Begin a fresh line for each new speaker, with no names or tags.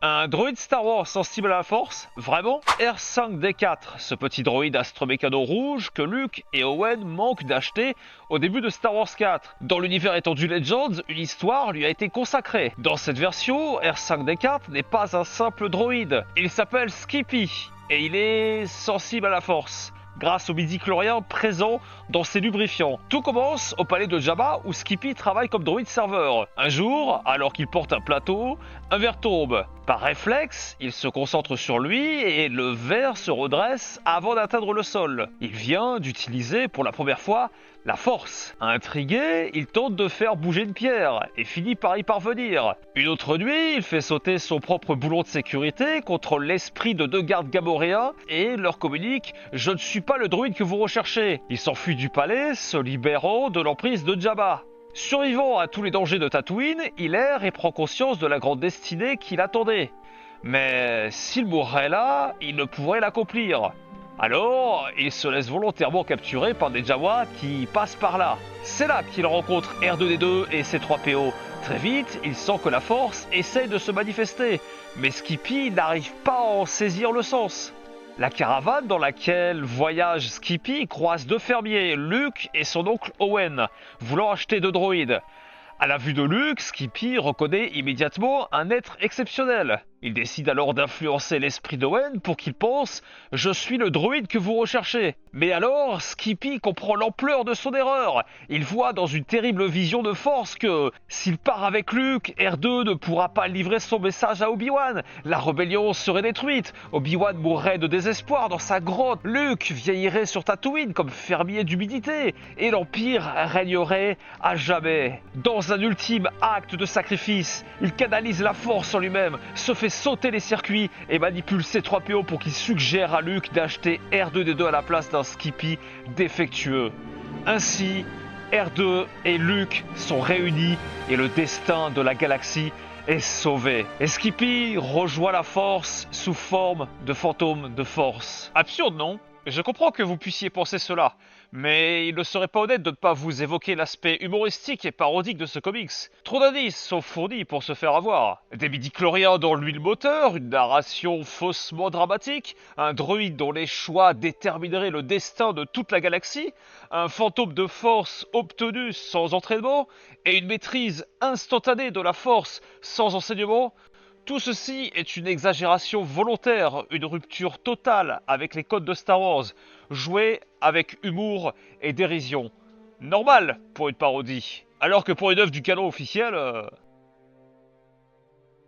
Un droïde Star Wars sensible à la force? Vraiment? R5-D4, ce petit droïde astromécano rouge que Luke et Owen manquent d'acheter au début de Star Wars 4. Dans l'univers étendu Legends, une histoire lui a été consacrée. Dans cette version, R5-D4 n'est pas un simple droïde. Il s'appelle Skippy et il est sensible à la force, grâce au midi-chlorien présent dans ses lubrifiants. Tout commence au palais de Jabba où Skippy travaille comme droïde serveur. Un jour, alors qu'il porte un plateau, un verre tombe. Par réflexe, il se concentre sur lui et le verre se redresse avant d'atteindre le sol. Il vient d'utiliser pour la première fois la force. Intrigué, il tente de faire bouger une pierre et finit par y parvenir. Une autre nuit, il fait sauter son propre boulon de sécurité contre l'esprit de deux gardes gamoréens et leur communique « Je ne suis pas le druide que vous recherchez ». Il s'enfuit du palais, se libérant de l'emprise de Jabba. Survivant à tous les dangers de Tatooine, il erre et prend conscience de la grande destinée qui l'attendait. Mais s'il mourrait là, il ne pourrait l'accomplir. Alors, il se laisse volontairement capturer par des Jawas qui passent par là. C'est là qu'il rencontre R2D2 et C3PO. Très vite, il sent que la force essaye de se manifester, mais Skippy n'arrive pas à en saisir le sens. La caravane dans laquelle voyage Skippy croise deux fermiers, Luke et son oncle Owen, voulant acheter deux droïdes. À la vue de Luke, Skippy reconnaît immédiatement un être exceptionnel. Il décide alors d'influencer l'esprit d'Owen pour qu'il pense « Je suis le droïde que vous recherchez ». Mais alors, Skippy comprend l'ampleur de son erreur. Il voit dans une terrible vision de force que s'il part avec Luke, R2 ne pourra pas livrer son message à Obi-Wan. La rébellion serait détruite. Obi-Wan mourrait de désespoir dans sa grotte. Luke vieillirait sur Tatooine comme fermier d'humidité. Et l'Empire régnerait à jamais. Dans un ultime acte de sacrifice, il canalise la force en lui-même, se fait sauter les circuits et manipule C3PO pour qu'il suggère à Luke d'acheter R2D2 à la place d'un Skippy défectueux. Ainsi, R2 et Luke sont réunis et le destin de la galaxie est sauvé. Et Skippy rejoint la force sous forme de fantôme de force. Absurde, non? Je comprends que vous puissiez penser cela, mais il ne serait pas honnête de ne pas vous évoquer l'aspect humoristique et parodique de ce comics. Trop d'indices sont fournis pour se faire avoir. Des midi-chloriens dans l'huile moteur, une narration faussement dramatique, un druide dont les choix détermineraient le destin de toute la galaxie, un fantôme de force obtenu sans entraînement, et une maîtrise instantanée de la force sans enseignement. Tout ceci est une exagération volontaire, une rupture totale avec les codes de Star Wars, jouée avec humour et dérision. Normal pour une parodie, alors que pour une œuvre du canon officiel...